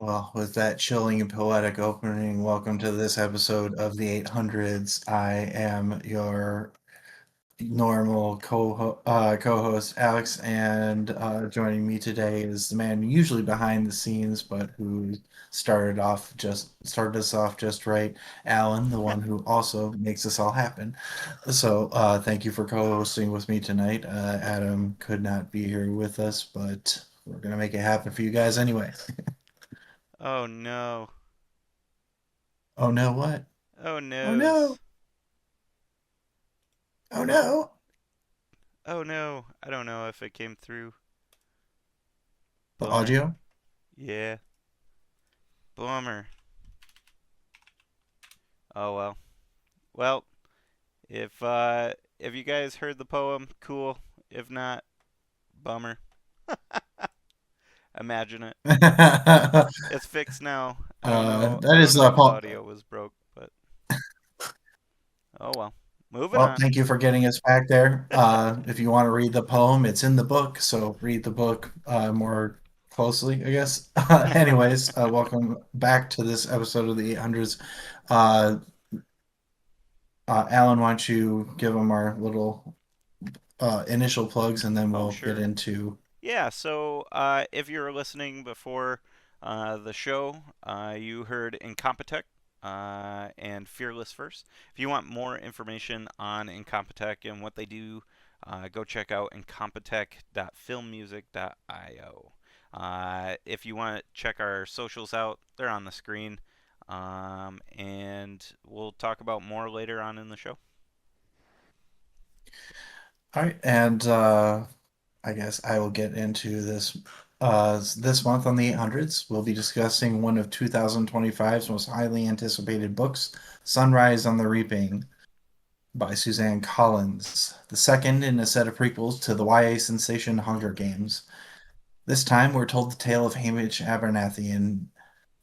Well, with that chilling and poetic opening, welcome to this episode of the 800s. I am your normal co-host Alex, and joining me today is the man usually behind the scenes, but who started us off just right, Alan, the one who also makes this all happen. So, thank you for co-hosting with me tonight. Adam could not be here with us, but we're gonna make it happen for you guys anyway. Oh no. Oh no, what? Oh Oh no! noes. Oh no! Oh no. I don't know if it came through. The Bummer. audio? Yeah. Bummer. Oh well. Well, if you guys heard the poem, cool. If not, bummer. Imagine it. It's fixed now. I don't know. That I don't is know the if the po- audio was broke, but oh well. Moving Well, on. thank you for getting us back there. If you want to read the poem, it's in the book, so read the book more closely, I guess. Anyways, welcome back to this episode of the 800s. Uh, Alan, why don't you give them our little initial plugs, and then Oh we'll get sure. into. Yeah, so if you were listening before the show, you heard Incompetech and Fearless first. If you want more information on Incompetech and what they do, go check out incompetech.filmmusic.io. If you want to check our socials out, they're on the screen. And we'll talk about more later on in the show. All right, and I guess I will get into this. This month on the 800s, we'll be discussing one of 2025's most highly anticipated books, Sunrise on the Reaping by Suzanne Collins, the second in a set of prequels to the YA sensation Hunger Games. This time, we're told the tale of Hamish Abernathy and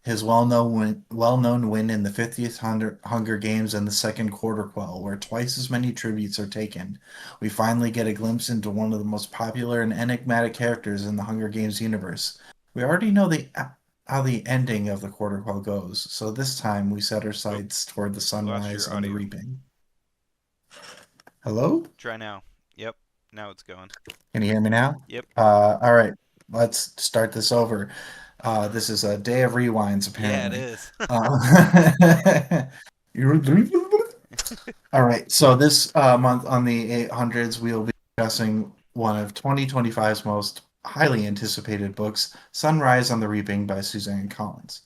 his well-known win in the 50th Hunger Games and the second Quarter Quell, where twice as many tributes are taken. We finally get a glimpse into one of the most popular and enigmatic characters in the Hunger Games universe. We already know how the ending of the Quarter Quell goes, so this time we set our Oh, sights toward the we lost sunrise your on the audio. reaping. Hello? Try now. Yep, now it's going. Can you hear me now? Yep. All right, let's start this over. This is a day of rewinds, Yeah, it apparently. is. Uh, all right, so this month on the 800s, we'll be discussing one of 2025's most highly anticipated books, Sunrise on the Reaping by Suzanne Collins.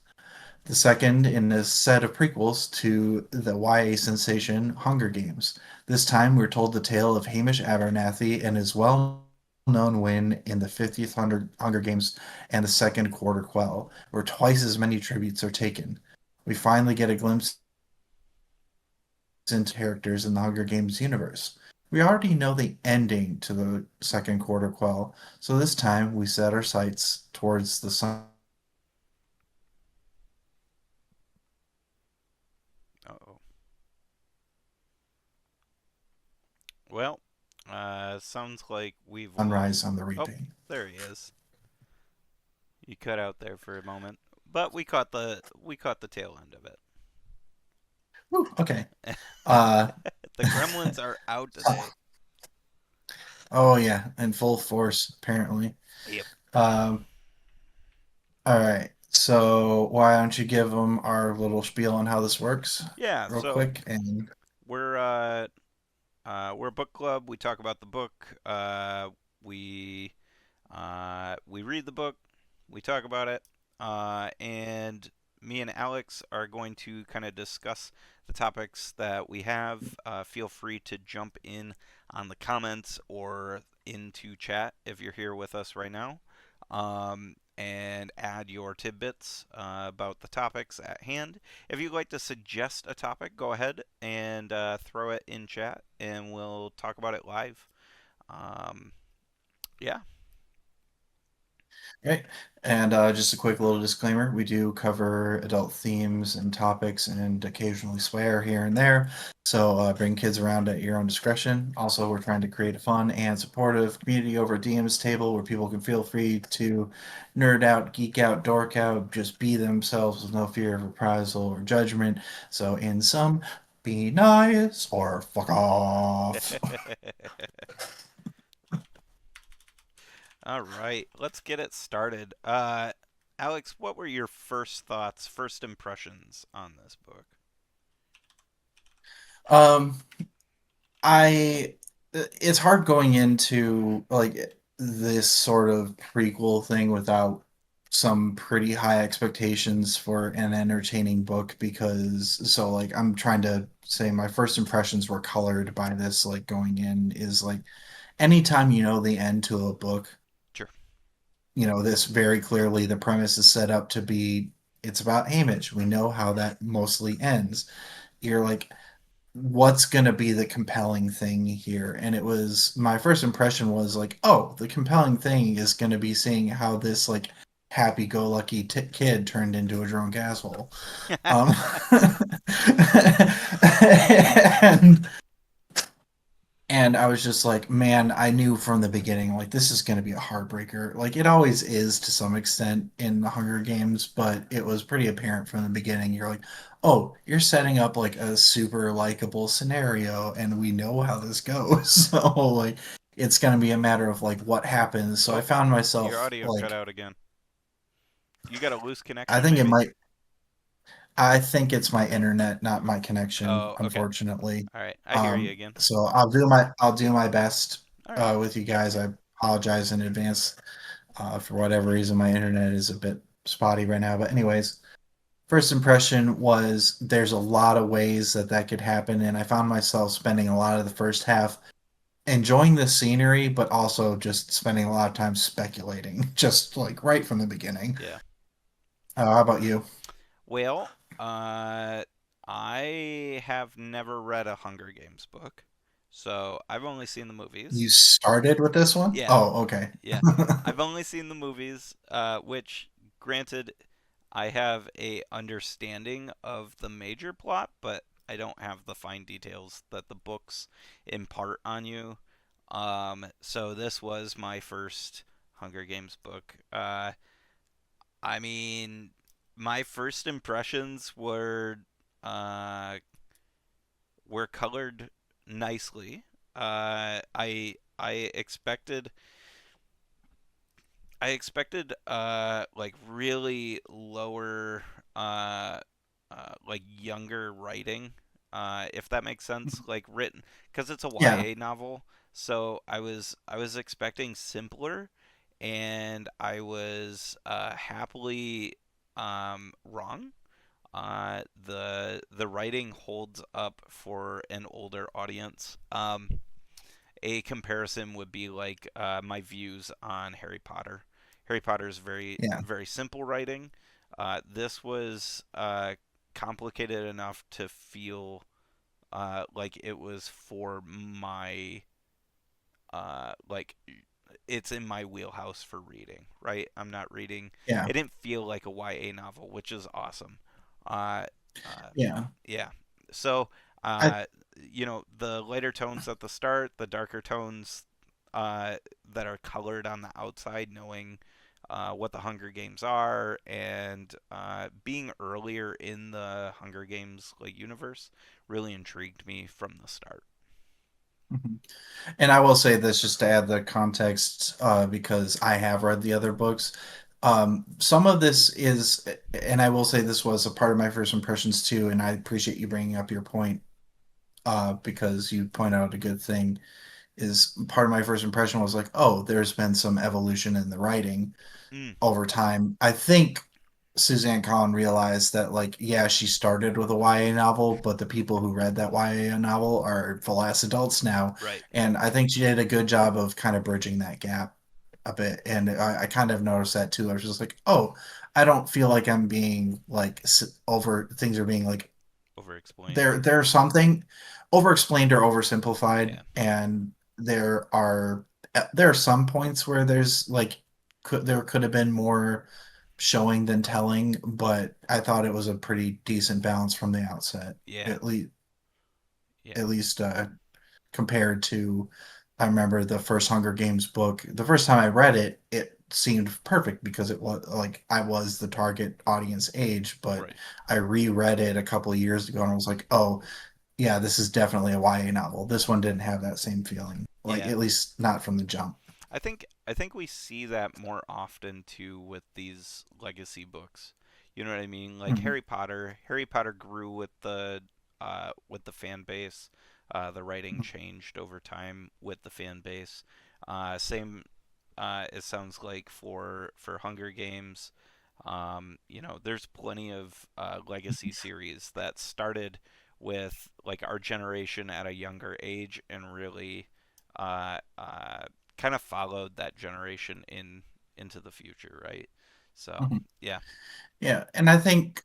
The second in a set of prequels to the YA sensation Hunger Games. This time, we're told the tale of Hamish Abernathy and his well-known win in the 50th Hunger Games and the second Quarter Quell, where twice as many tributes are taken. We finally get a glimpse into characters in the Hunger Games universe. We already know the ending to the second Quarter Quell, so this time we set our sights towards the sun. Uh-oh. Well, sounds like we've Sunrise lost. on the Oh, Reaping. there he is. You cut out there for a moment, but we caught the tail end of Woo, okay. it. Uh, The gremlins are out today. oh yeah, in full force apparently. Yep. Um, all right. So why don't you give them our little spiel on how this works, Yeah. real So quick? And we're uh, we're a book club. We talk about the book. We we read the book. We talk about it. And me and Alex are going to kind of discuss the topics that we have. Feel free to jump in on the comments or into chat if you're here with us right now. And add your tidbits about the topics at hand. If you'd like to suggest a topic, go ahead and throw it in chat, and we'll talk about it live. Um, yeah. Right. And just a quick little disclaimer, we do cover adult themes and topics and occasionally swear here and there. So bring kids around at your own discretion. Also, we're trying to create a fun and supportive community over at DM's table where people can feel free to nerd out, geek out, dork out, just be themselves with no fear of reprisal or judgment. So, in sum, be nice or fuck off. All right, let's get it started. Alex, what were your first thoughts, first impressions on this book? Um, I it's hard going into like this sort of prequel thing without some pretty high expectations for an entertaining book because so like I'm trying to say my first impressions were colored by this like going in is like anytime you know the end to a book, Sure. you know this very clearly the premise is set up to be it's about Haymitch. We know how that mostly ends. You're like what's going to be the compelling thing here, and it was my first impression was like, oh, the compelling thing is going to be seeing how this like happy-go-lucky kid turned into a drunk asshole. um and I was just like, man, I knew from the beginning, like, this is going to be a heartbreaker. Like, it always is to some extent in the Hunger Games, but it was pretty apparent from the beginning. You're like, oh, you're setting up like a super likable scenario, and we know how this goes. So, like, it's going to be a matter of like what happens. So I Oh, found your myself audio cut like, out again. You got a loose I connection, think it maybe? might, I think it's my internet, not my connection, Oh, okay. unfortunately. All right, I hear you again. So I'll do my best All right. with you guys. I apologize in advance. For whatever reason, my internet is a bit spotty right now. But anyways, first impression was there's a lot of ways that that could happen, and I found myself spending a lot of the first half enjoying the scenery, but also just spending a lot of time speculating, just like right from the beginning. Yeah. How about you? Well, uh, I have never read a Hunger Games book, so I've only seen the movies. You started with this one? Yeah, Oh, okay. yeah. I've only seen the movies, which, granted, I have a understanding of the major plot, but I don't have the fine details that the books impart on you. So this was my first Hunger Games book. I mean, my first impressions uh, were colored nicely. I expected like really lower like younger writing, if that makes sense, like written because it's a Yeah, YA novel. So I was expecting simpler, and I was happily wrong. The writing holds up for an older audience. A comparison would be like my views on Harry Potter. Harry Potter is yeah. very simple writing. This was complicated enough to feel like it was for my like it's in my wheelhouse for reading. Right? I'm not reading. Yeah, It didn't feel like a YA novel, which is awesome. Uh, uh, yeah. yeah. So, I the lighter tones at the start, the darker tones that are colored on the outside, knowing what the Hunger Games are, and being earlier in the Hunger Games like universe really intrigued me from the start. mhm. And I will say this just to add the context, because I have read the other books. Some of this is, and I will say this was a part of my first impressions too, and I appreciate you bringing up your point, because you point out a good thing. Is part of my first impression was like, oh, there's been some evolution in the writing Mm, over time. I think Suzanne Collins realized that, like, yeah, she started with a YA novel, but the people who read that YA novel are full ass adults now. right. And I think she did a good job of kind of bridging that gap a bit. And I kind of noticed that too. I was just like, oh, I don't feel like I'm being like over things are being like Over explained. there's something over-explained or oversimplified, Yeah. and there are some points where there's like could have been more showing than telling, but I thought it was a pretty decent balance from the outset. Yeah, At least yeah, at least compared to I remember the first Hunger Games book. The first time I read it, it seemed perfect because it was like I was the target audience age, but right. I reread it a couple of years ago and I was like, "Oh, yeah, this is definitely a YA novel." This one didn't have that same feeling. Like Yeah. at least not from the jump. I think we see that more often too with these legacy books. You know what I mean? Like Hmm. Harry Potter. Harry Potter grew with the fan base. The writing changed over time with the fan base. Same it sounds like for Hunger Games. There's plenty of legacy series that started with like our generation at a younger age and really uh, uh, kind of followed that generation into the future, right? So Hmm. yeah, Yeah, and I think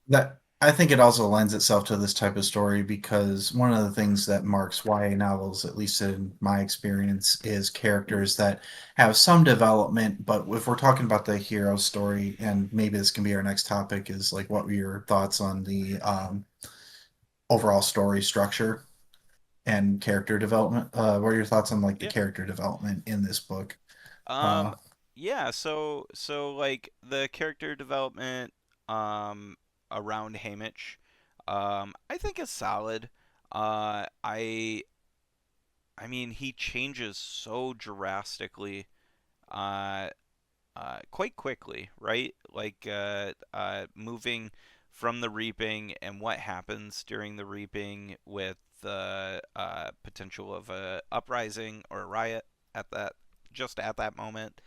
it also lends itself to this type of story because one of the things that marks YA novels, at least in my experience, is characters that have some development. But if we're talking about the hero story, and maybe this can be our next topic, is like what were your thoughts on the overall story structure and character development? What are your thoughts on like the yeah. character development in this book? Um, Uh, yeah. So like the character development um around Haymitch, I think is solid. I mean he changes so drastically. Uh, quite quickly, right? Like moving from the reaping and what happens during the reaping with the potential of a uprising or a riot at that at that moment.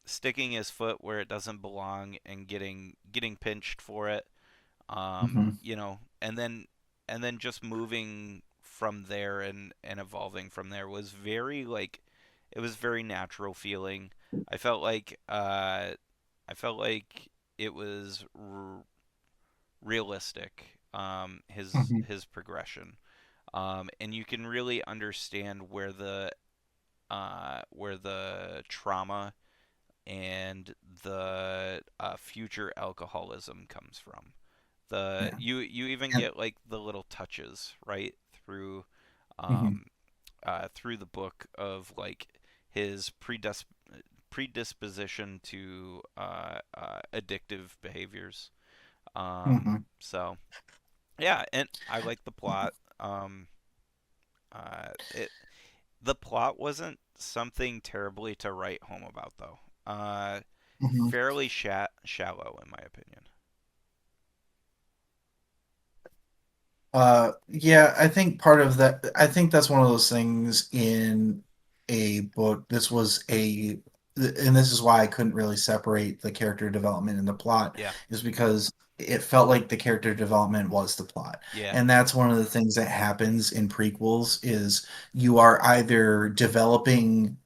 Sticking his foot where it doesn't belong and getting pinched for it. mhm, And then just moving from there and evolving from there was very like it was very natural feeling. I felt like I felt like it was realistic. mhm, His progression, and you can really understand where the trauma and the future alcoholism comes from. The yeah, you even and get like the little touches right through mhm, um, through the book of like his predisposition to addictive behaviors. mhm, So yeah, and I like the plot. It the plot wasn't something terribly to write home about though. mhm. Fairly shallow in my opinion. Yeah, I think part of that, I think that's one of those things in a book. And this is why I couldn't really separate the character development and the plot, Yeah, is because it felt like the character development was the plot. yeah, And that's one of the things that happens in prequels is you are either developing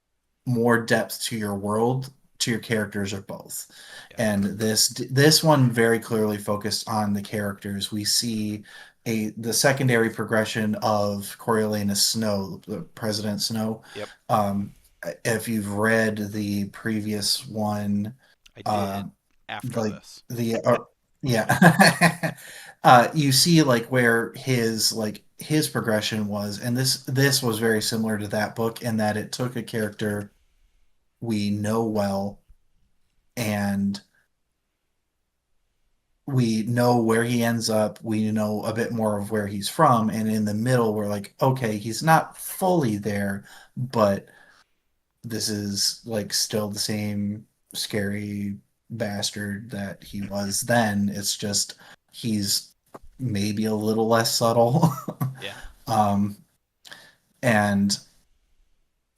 more depth to your world, to your characters, or both. yeah, And this one very clearly focused on the characters. We see the secondary progression of Coriolanus Snow, President Snow. yep. Um, if you've read the previous one, I uh, did after like this. the yeah, you see like where his progression was, and this was very similar to that book in that it took a character we know well and we know where he ends up. We know a bit more of where he's from. And in the middle, we're like, okay, he's not fully there, but this is like still the same scary bastard that he was then. It's just he's maybe a little less subtle. Yeah, um, and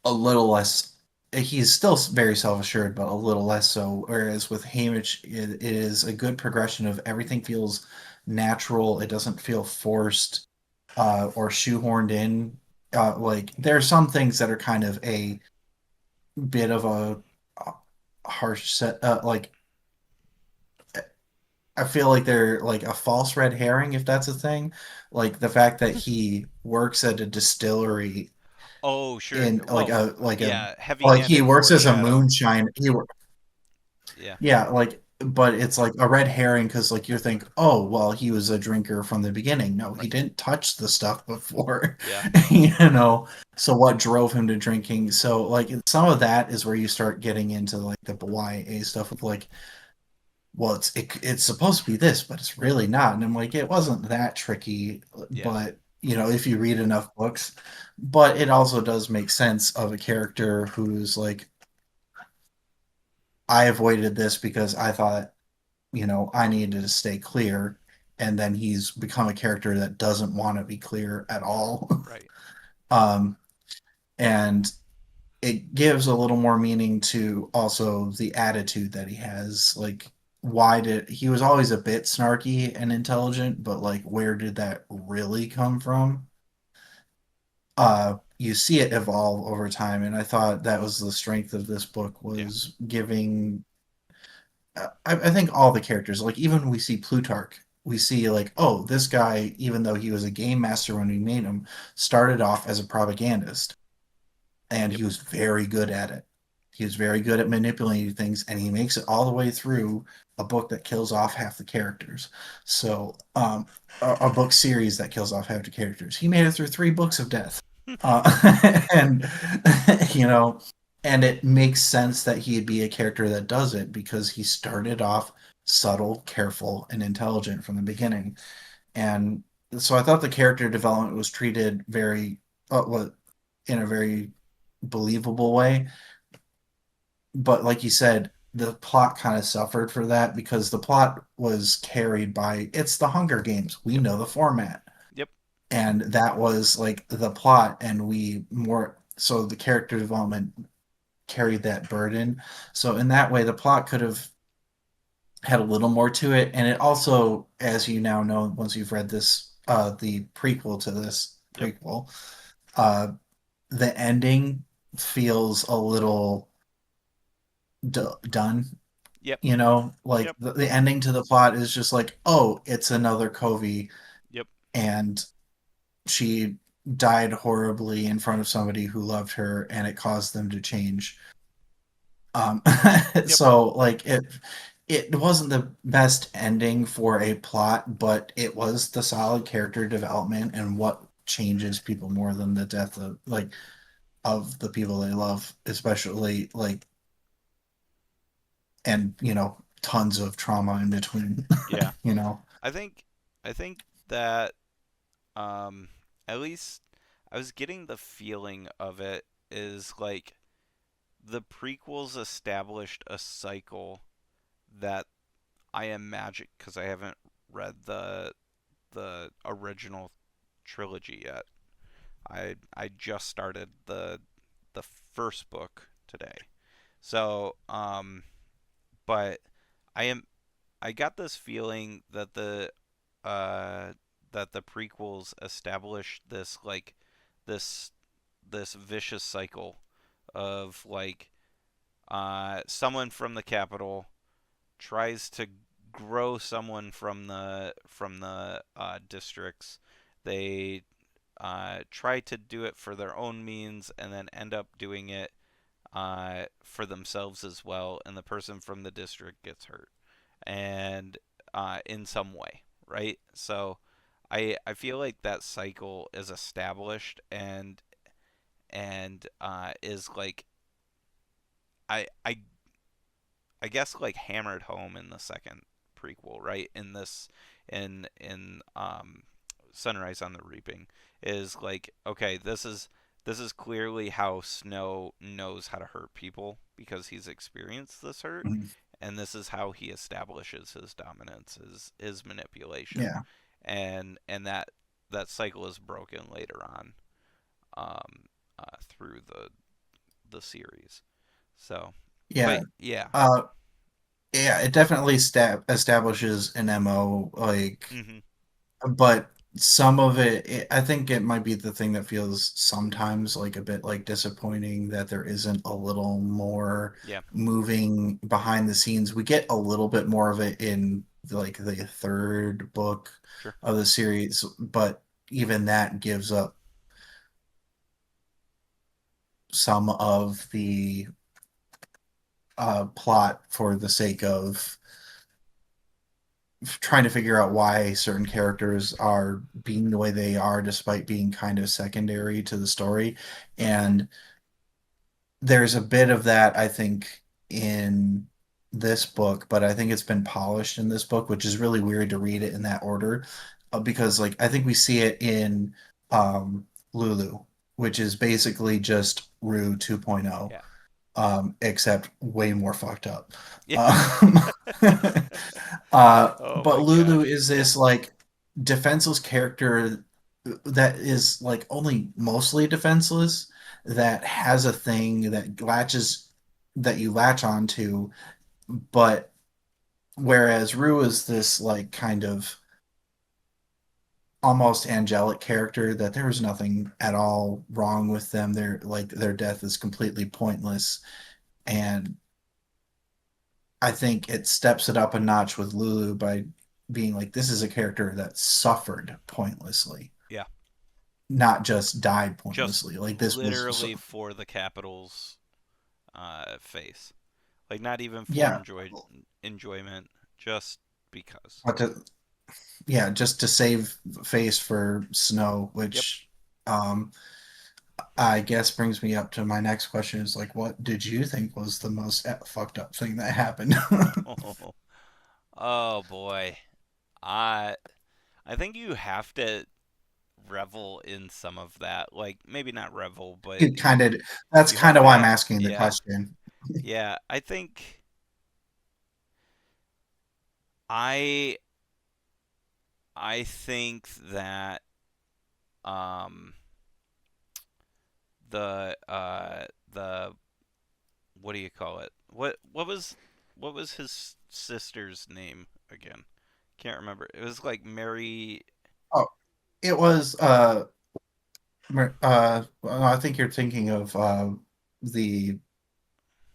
a little less he's still very self-assured but a little less so, whereas with Hamish it is a good progression of everything feels natural. It doesn't feel forced or shoehorned in. Like there are some things that are kind of a bit of a harsh set, like I feel like they're like a false red herring, if that's a thing. Like the fact that he works at a distillery oh sure. in Well, like a yeah, he heavy-handed works as a foreshadow. moonshine. Yeah. Yeah, like, but it's like a red herring because, like, you think, oh, well, he was a drinker from the beginning. No, he Right. didn't touch the stuff before, Yeah. you know. So what drove him to drinking? So, like, some of that is where you start getting into like the YA stuff with like, well, it's supposed to be this, but it's really not. And I'm like, it wasn't that tricky, Yeah. but if you read enough books, but it also does make sense of a character who's like, I avoided this because I thought I needed to stay clear. And then he's become a character that doesn't want to be clear at all. Right. um, and it gives a little more meaning to also the attitude that he has. Like, why did he was always a bit snarky and intelligent, but like, where did that really come from? You see it evolve over time, and I thought that was the strength of this book Yeah. was giving I think all the characters, like even when we see Plutarch, we see like, oh, this guy, even though he was a game master when we made him, started off as a propagandist, and Yep. he was very good at it. He was very good at manipulating things, and he makes it all the way through a book that kills off half the characters. So, a book series that kills off half the characters. He made it through 3 books of death, and you know, and it makes sense that he'd be a character that does it because he started off subtle, careful, and intelligent from the beginning. And so I thought the character development was treated very, in a very believable way. But like you said, the plot kind of suffered for that because the plot was carried by it's the Hunger Games. We Yep. know the format. Yep. And that was like the plot, and we more so the character development carried that burden. So in that way, the plot could have had a little more to it. And it also, as you now know, once you've read this, the prequel to this Yep. prequel, uh, the ending feels a little done. Yep. Like Yep. the ending to the plot is just like, oh, it's another Covey, Yep. and she died horribly in front of somebody who loved her, and it caused them to change. Um, Yep. so like it wasn't the best ending for a plot, but it was the solid character development and what changes people more than the death of the people they love, especially like and tons of trauma in between. Yeah. you know. I think I think that um at least I was getting the feeling of it is like the prequels established a cycle that I imagine because I haven't read the original trilogy yet. I just started the first book today. So, but I am I got this feeling uh that the prequels established this this vicious cycle of like someone from the capital tries to grow someone from the districts. They try to do it for their own means and then end up doing it for themselves as well, and the person from the district gets hurt and in some way, right? So I feel like that cycle is established and is like I I guess like hammered home in the second prequel, right? In Sunrise on the Reaping is like okay, this is clearly how Snow knows how to hurt people because he's experienced this hurt, Mhm. and this is how he establishes his dominance, his manipulation, Yeah. and that cycle is broken later on um, through the series. So, Yeah. but yeah. Uh, yeah, it definitely establishes an MO, like, Hmm. but some of I think it might be the thing that feels sometimes like a bit like disappointing that there isn't a little more Yeah. moving behind the scenes. We get a little bit more of it in like the third book Sure. of the series, but even that gives up some of the plot for the sake of trying to figure out why certain characters are being the way they are despite being kind of secondary to the story. And there's a bit of that, I think, in this book, but I think it's been polished in this book, which is really weird to read it in that order, because like I think we see it in Lulu, which is basically just Rue 2.0, Yeah. except way more fucked up. Yeah. Um, Oh but my Lulu gosh. is Yeah. this like defenseless character that is like only mostly defenseless, that has a thing that latches that you latch onto, but whereas Rue is this like kind of almost angelic character that there's nothing at all wrong with them. They're like their death is completely pointless, and I think it steps it up a notch with Lulu by being like this is a character that suffered pointlessly, Yeah. not just died Just pointlessly. Like this was literally for the Capitol's face. Like not even for yeah, enjoyment, just because. but yeah, just to save face for Snow, Yep. which um I guess brings me up to my next question is like what did you think was the most fucked up thing that happened? Oh boy. I I think you have to revel in some of that. Like maybe not revel, but It kind of that's you have kind of to why I'm have asking the yeah. question. Yeah, I I think that um the what do you call it? What was his sister's name again? Can't remember. It was like Mary. Oh, it was well, I think you're thinking of the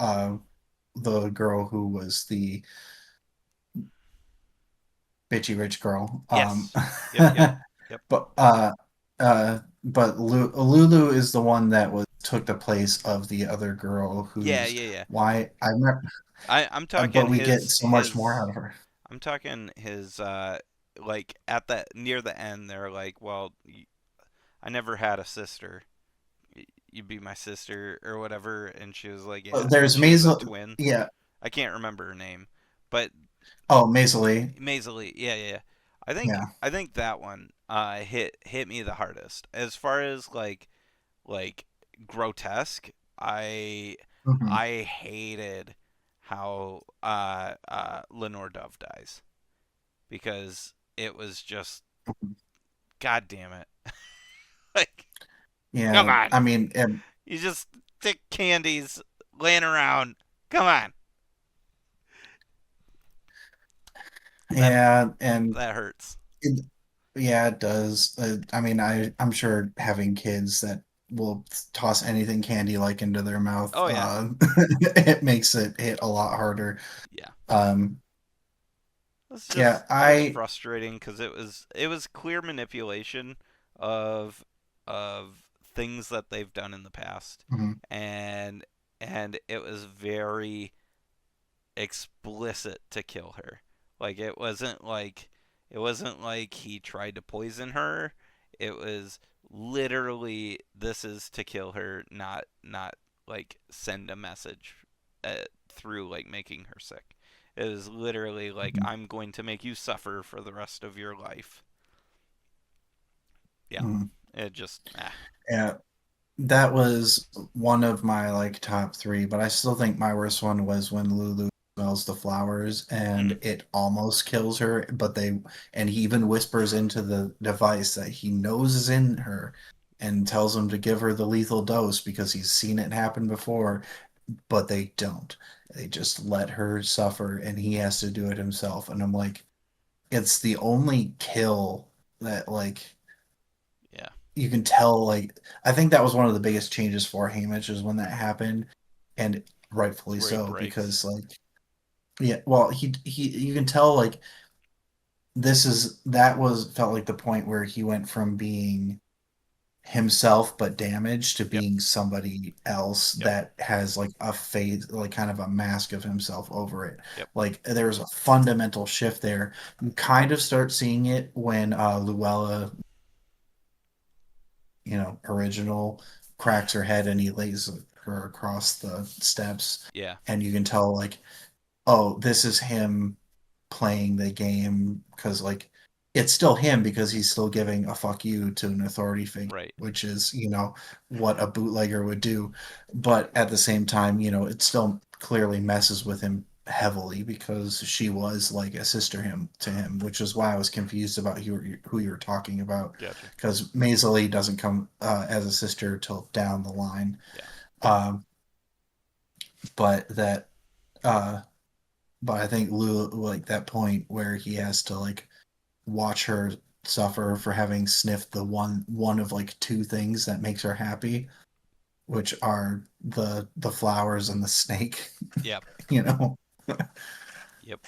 uh the girl who was the bitchy rich girl. Yes. Yep, yep. Yep. But Lulu is the one that was took the place of the other girl Yeah, who's yeah, yeah. why I remember, I'm but talking we get so much more out of her. I'm talking his like at the near the end they're like, "Well, I never had a sister. You'd be my sister or whatever." And she was like, "Yeah." And There's she was a Maisel, twin. yeah. I can't remember her name, but Oh, Maisie, Maisie. Yeah, yeah, yeah. yeah. I think that one hit me the hardest. As far as like grotesque, I Hmm. I hated how Lenore Dove dies because it was just god damn it. Like come Yeah, on. I mean, You just stick candies laying around. Come on. That yeah, and that hurts. it, yeah, it does. I mean, I'm sure having kids that will toss anything candy like into their mouth, Oh yeah. it makes it hit a lot harder. Yeah. Um, It's yeah, just I. frustrating because it was clear manipulation of of things that they've done in the past, Mhm, and it was very explicit to kill her. Like it wasn't like he tried to poison her. It was literally this is to kill her, not like send a message through like making her sick. It was literally like mhm, I'm going to make you suffer for the rest of your life. Yeah, mhm. it just Yeah, that was one of my like top three, but I still think my worst one was when Lulu smells the flowers and mm, it almost kills her, and he even whispers into the device that he knows is in her and tells him to give her the lethal dose because he's seen it happen before, but they don't. They just let her suffer and he has to do it himself. And I'm like, it's the only kill that like yeah, you can tell like I think that was one of the biggest changes for Hamish is when that happened, and rightfully where he so breaks. because like yeah, well he you can tell like that was felt like the point where he went from being himself but damaged to Yep. being somebody else Yep. that has like a face, like kind of a mask of himself over it. Yep. Like there's a fundamental shift there. You kind of start seeing it when Luella, original, cracks her head and he lays her across the steps, Yeah. and you can tell like, oh, this is him playing the game because like it's still him because he's still giving a fuck you to an authority figure, Right. which is what a bootlegger would do. But at the same time, it still clearly messes with him heavily because she was like a sister him to him, which is why I was confused about who you were talking about, Gotcha. because Maisie doesn't come as a sister till down the line. Yeah. um, but that uh, but I think Lou, like that point where he has to like watch her suffer for having sniffed the one of like two things that makes her happy, which are the flowers and the snake, Yep. you know. Yep.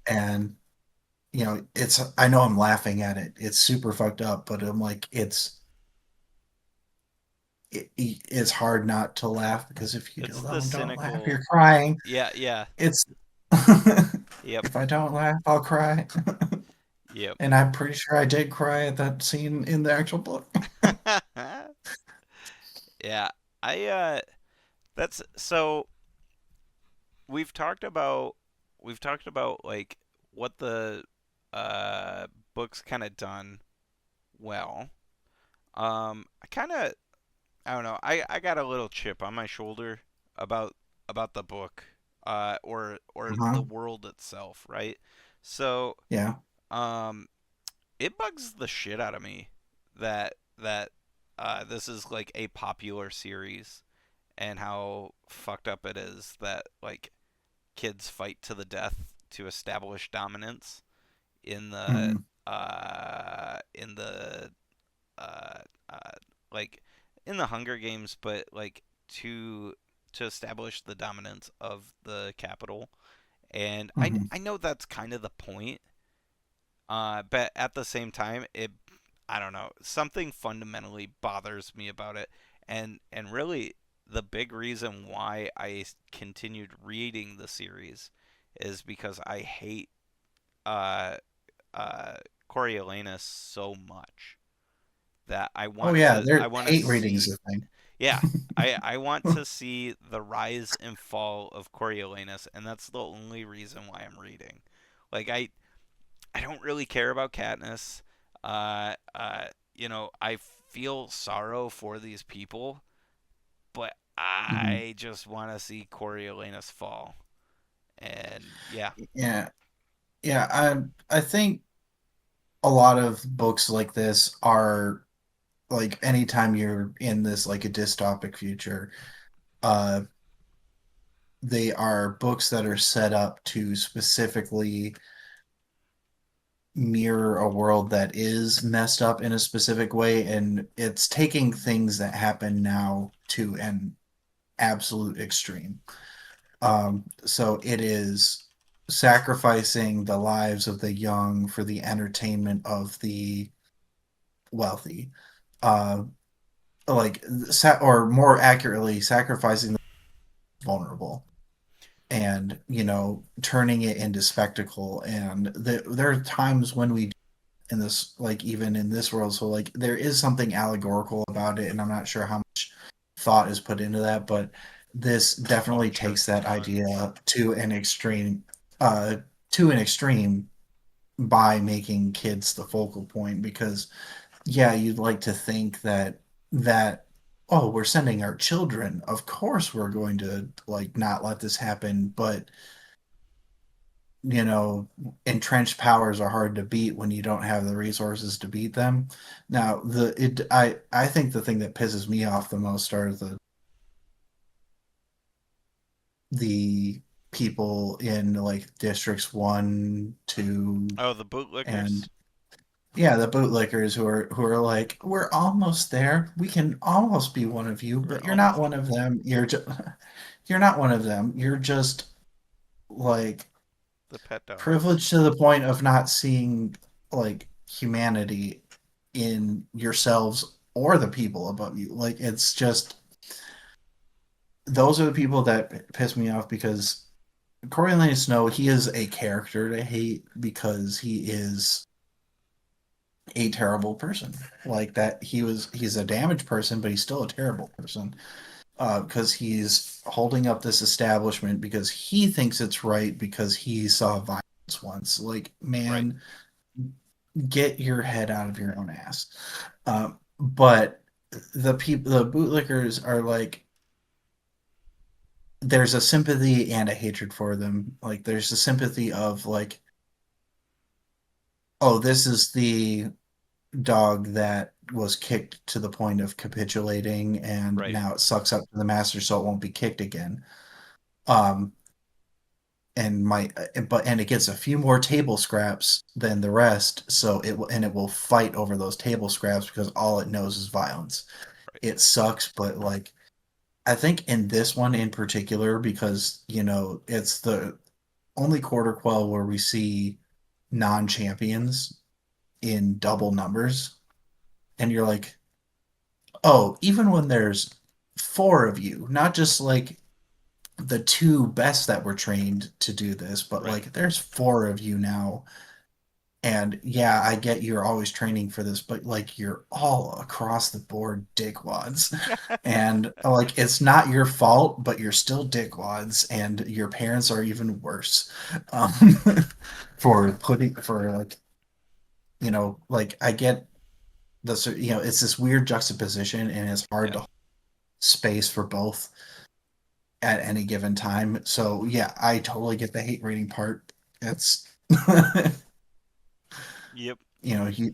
And it's, I know I'm laughing at it. It's super fucked up, but I'm like it's hard not to laugh because if you It's the don't laugh, cynical. you're crying. Yeah. Yeah. It's Yep. if I don't laugh, I'll cry. Yep. And I'm pretty sure I did cry at that scene in the actual book. Yeah. I that's so we've talked about like what the uh book's kind of done well. I kind of I don't know. I got a little chip on my shoulder about the book or the Uh-huh. world itself, right? So, Yeah. um it bugs the shit out of me that this is like a popular series and how fucked up it is that like kids fight to the death to establish dominance in the Hmm. in the uh, uh, like in the Hunger Games, but like to establish the dominance of the capital. And Hmm. I know that's kind of the point, but at the same time, I don't know, something fundamentally bothers me about it, and really the big reason why I continued reading the series is because I hate uh Coriolanus so much that Oh yeah, I there want to hate readings see. a thing. Yeah, I want to see the rise and fall of Coriolanus, and that's the only reason why I'm reading. Like I don't really care about Katniss. Uh, uh, I feel sorrow for these people, but Hmm. I just want to see Coriolanus fall. And yeah, Yeah, yeah. I think a lot of books like this are like anytime you're in this like a dystopic future, uh, they are books that are set up to specifically mirror a world that is messed up in a specific way, and it's taking things that happen now to an absolute extreme. So it is sacrificing the lives of the young for the entertainment of the wealthy. Uh, or more accurately, sacrificing the vulnerable, and turning it into spectacle. And there are times when we in this, like even in this world, so like there is something allegorical about it, and I'm not sure how much thought is put into that, but this oh, I'm definitely sure takes that tons. idea uh to an extreme by making kids the focal point. Because yeah, you'd like to think that oh, we're sending our children, of course we're going to like not let this happen. But you know, entrenched powers are hard to beat when you don't have the resources to beat them. Now, I think the thing that pisses me off the most are the people in like districts 1, 2, Oh, the and bootlickers. yeah, the bootlickers who are like, we're almost there. We can almost be one of you, We're but you're not almost one there. of them. You're not one of them. You're just like The pet dogs. privileged to the point of not seeing like humanity in yourselves or the people above you. Like it's just those are the people that piss me off because Coriolanus Snow, he is a character to hate because he is a terrible person. Like that he's a damaged person, but he's still a terrible person. Because he's holding up this establishment because he thinks it's right because he saw violence once. Like, Right. man, get your head out of your own ass. But the bootlickers are like, there's a sympathy and a hatred for them. Like, there's a sympathy of like, oh, this is the dog that was kicked to the point of capitulating, and Right. now it sucks up to the master, so it won't be kicked again. Um, and it gets a few more table scraps than the rest, so it will fight over those table scraps because all it knows is violence. Right. It sucks, but like I think in this one in particular, because it's the only quarter quell where we see non-champions in double numbers, and you're like, oh, even when there's four of you, not just like the two best that were trained to do this, but Right. like there's four of you now. And yeah, I get you're always training for this, but like you're all across the board dickwads. And like it's not your fault, but you're still dickwads, and your parents are even worse. Um, for like, like I get it's this weird juxtaposition, and it's hard Yeah. to hold space for both at any given time. So yeah, I totally get the hate rating part. It's Yep. you know, you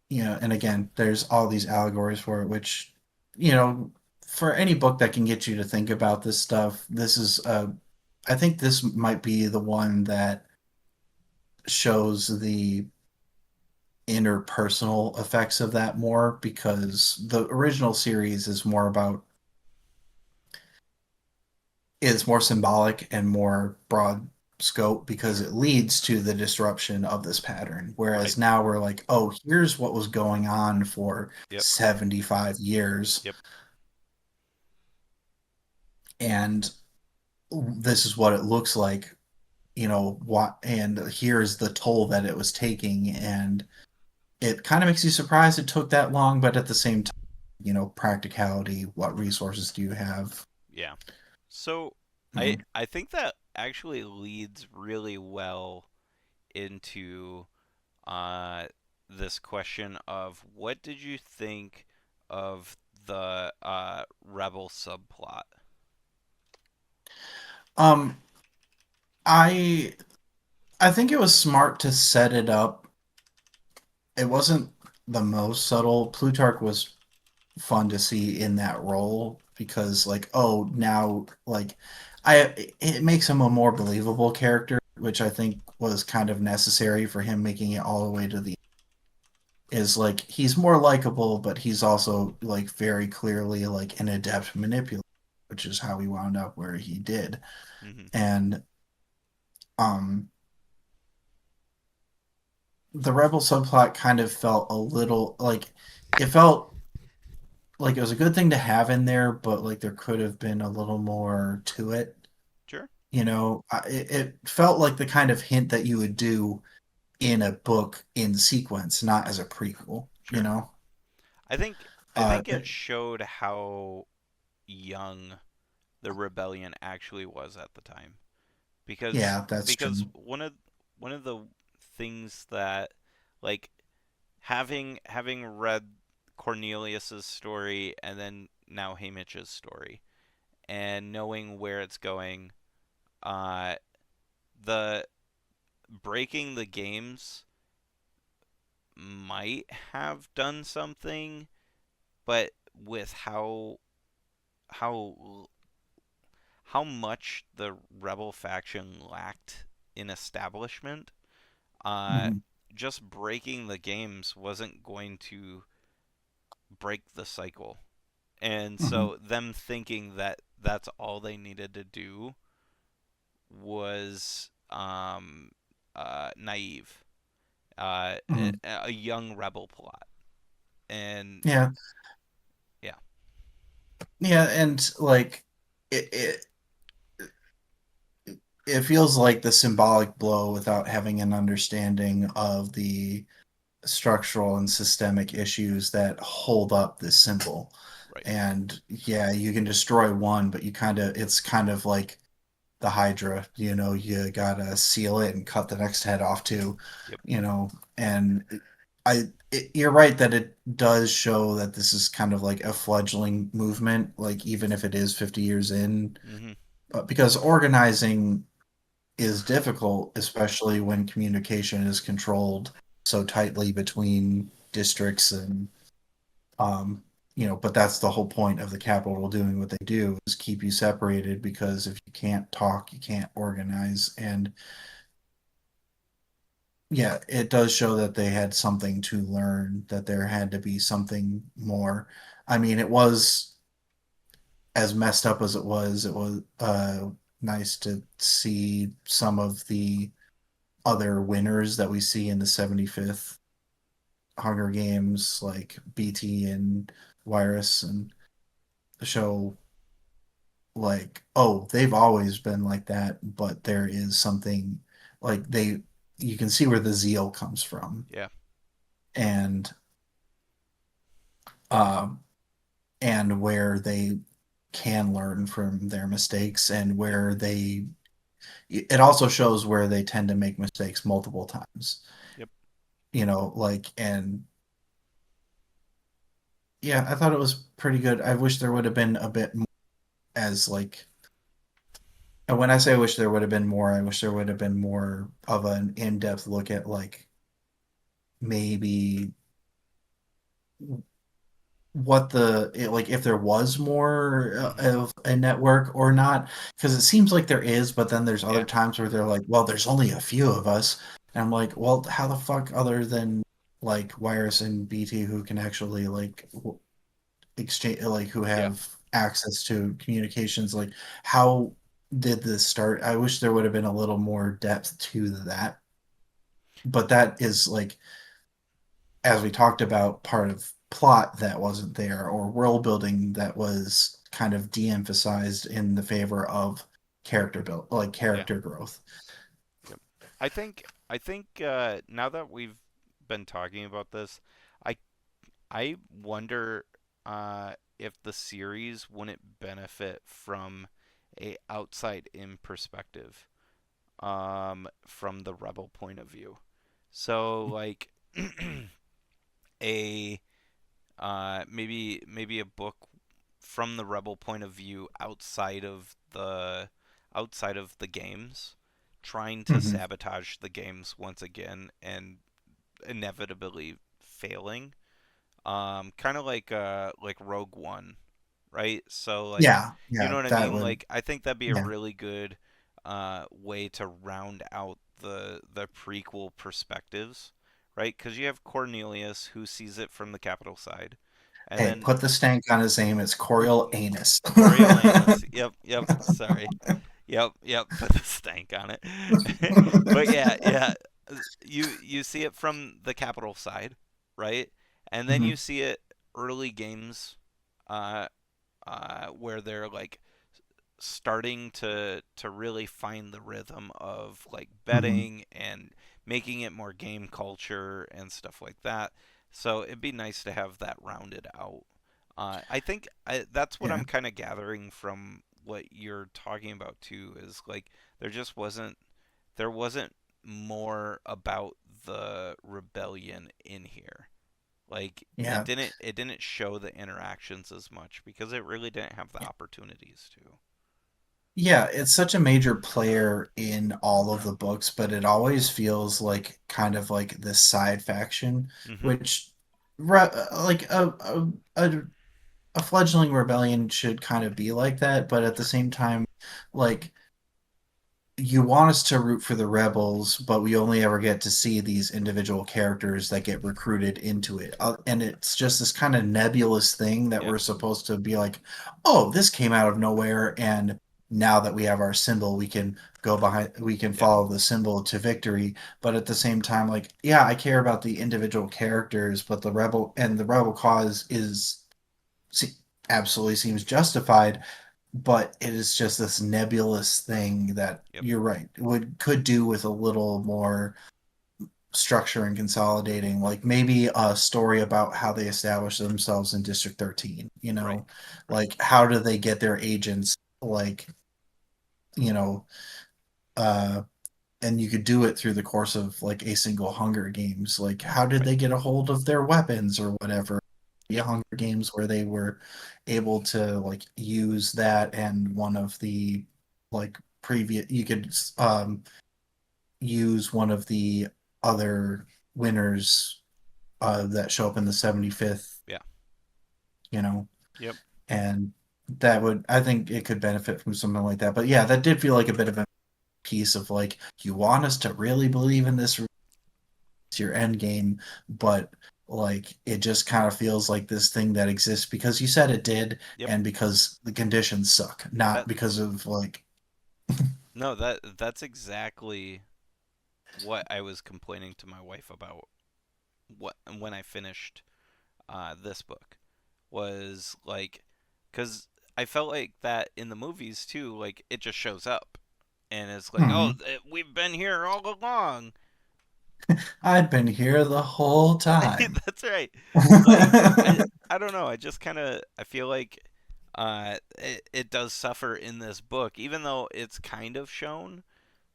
and again, there's all these allegories for it, which, you know, for any book that can get you to think about this stuff, I think this might be the one that shows the interpersonal effects of that more because the original series is more symbolic and more broad scope because it leads to the disruption of this pattern. Right. Whereas now we're like, oh, here's what was going on for Yep. 75 years, Yep. and this is what it looks like, and here's the toll that it was taking. And it kind of makes you surprised it took that long, but at the same time, practicality, what resources do you have? Yeah. So I Mhm. I think that actually leads really well into uh this question of what did you think of the rebel subplot? Um, I I think it was smart to set it up. It wasn't the most subtle. Plutarch was fun to see in that role because, like, oh, now, like, it makes him a more believable character, which I think was kind of necessary for him making it all the way to the is like he's more likable, but he's also like very clearly like an adept manipulator, which is how he wound up where he did. Hmm. And um the rebel subplot kind of felt a little like it felt like it was a good thing to have in there, but like there could have been a little more to it. Sure. It felt like the kind of hint that you would do in a book in sequence, not as a prequel. You Sure. know, I think it showed how young the rebellion actually was at the time. Because yeah, that's because true. one of the things that, like, having read Cornelius's story and then now Hamish's story and knowing where it's going, uh the breaking the games might have done something, but with how how much the rebel faction lacked in establishment, uh Mhm. just breaking the games wasn't going to break the cycle. And Mhm. so them thinking that that's all they needed to do was naive, Mhm. a young rebel plot. And Yeah, yeah, yeah, and like it it feels like the symbolic blow without having an understanding of the structural and systemic issues that hold up this symbol. right. And yeah, you can destroy one, but it's kind of like the Hydra, you gotta seal it and cut the next head off too, Yep. and you're right that it does show that this is kind of like a fledgling movement, like even if it is 50 years in, Mhm. because organizing is difficult, especially when communication is controlled so tightly between districts and but that's the whole point of the Capitol doing what they do is keep you separated because if you can't talk, you can't organize. And yeah, it does show that they had something to learn, that there had to be something more. I mean, it was as messed up as it was nice to see some of the other winners that we see in the 75th Hunger Games, like BT and Virus, and show like, oh, they've always been like that, but there is something like you can see where the zeal comes from, Yeah. and um and where they can learn from their mistakes, and Yep. where it also shows where they tend to make mistakes multiple times, Yep. like, and yeah, I thought it was pretty good. I wish there would have been a bit more as like, and when I say I wish there would have been more, I wish there would have been more of an in-depth look at like maybe what like if there was more Mhm. of a network or not, because it seems like there is, but then there's other Yeah. times where they're like, well, there's only a few of us, and I'm like, well, how the fuck other than like Wirus and BT who can actually like exchange, like who Yeah. have access to communications, like how did this start? I wish there would have been a little more depth to that, but that is like, as we talked about, part of plot that wasn't there, or world building that was kind of de-emphasized in the favor of Yeah. character growth. Yep. I think now that we've been talking about this, I I wonder if the series wouldn't benefit from a outside in perspective, from the rebel point of view. So like a maybe a book from the rebel point of view outside of the games, trying to Hmm. sabotage the games once again and inevitably failing. Kind of like Rogue One, right? So like, Yeah, you yeah, know what I that mean? would, Like I think that'd be a yeah. really good way to round out the prequel perspectives, right? Because you have Cornelius who sees it from the capital side, and Hey, then put the stank on his name. It's Coriolanus. Coriolanus. Yep, yep. Sorry. Yep, yep. Put the stank on it. But yeah, yeah. You see it from the capital side, right? And then you Mhm, see it early games, uh, where they're like starting to really find the rhythm of like mhm. betting and making it more game culture and stuff like that. So it'd be nice to have that rounded out. I think that's what Yeah, I'm kind of gathering from what you're talking about too. Is like there wasn't more about the rebellion in here. Like yeah. it didn't show the interactions as much because it really didn't have the opportunities to. Yeah, it's such a major player in all of the books, but it always feels like kind of like this side faction, Mhm. which like a fledgling rebellion should kind of be like that, but at the same time, like you want us to root for the rebels, but we only ever get to see these individual characters that get recruited into it. And it's just this kind of nebulous thing that Yeah. we're supposed to be like, oh, this came out of nowhere. And now that we have our symbol, we can go behind, we can Yep. follow the symbol to victory. But at the same time, like, yeah, I care about the individual characters, but the rebel cause is absolutely seems justified, but it is just this nebulous thing that Yep. you're right would could do with a little more structure and consolidating, like maybe a story about how they establish themselves in District 13, Right. Right. like how do they get their agents, like, you know, uh and you could do it through the course of like a single Hunger Games. Like, how did Right. they get a hold of their weapons or whatever? The Yep. Hunger Games where they were able to like use that, and one of the like previous you could use one of the other winners that show up in the 75th, Yeah. you know, Yep. and that would, I think it could benefit from something like that. But yeah, that did feel like a bit of a piece of like, you want us to really believe in this, your end game, but like it just kind of feels like this thing that exists because you said it did, Yep. and because the conditions suck, not That because of like. no, that's exactly what I was complaining to my wife about what when I finished this book was like, because I felt like that in the movies too, like it just shows up and it's like, oh, Mhm. we've been here all along. I'd been here the whole time. That's right. Like I don't know. I just kind of I feel like it does suffer in this book, even though it's kind of shown,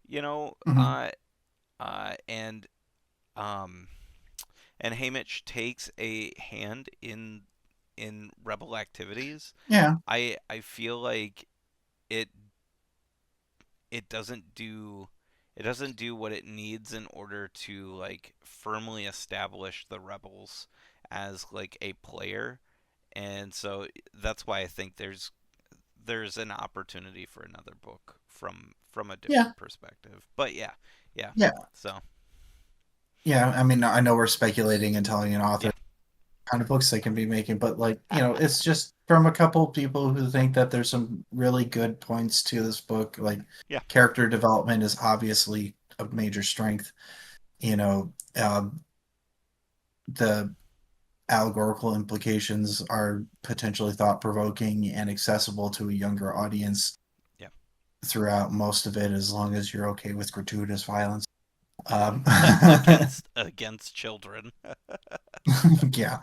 you know, Mhm. and um and Haymitch takes a hand in rebel activities. Yeah, I feel like it it doesn't do it doesn't do what it needs in order to like firmly establish the rebels as like a player, and so that's why I think there's an opportunity for another book from a yeah, different perspective. But yeah, yeah. yeah, So yeah. I mean, I know we're speculating and telling an author yeah, kind of books they can be making, but like, it's just from a couple people who think that there's some really good points to this book. Like, yeah, character development is obviously a major strength. The allegorical implications are potentially thought provoking and accessible to a younger audience yeah. throughout most of it, as long as you're okay with gratuitous violence. Um, Against children. yeah.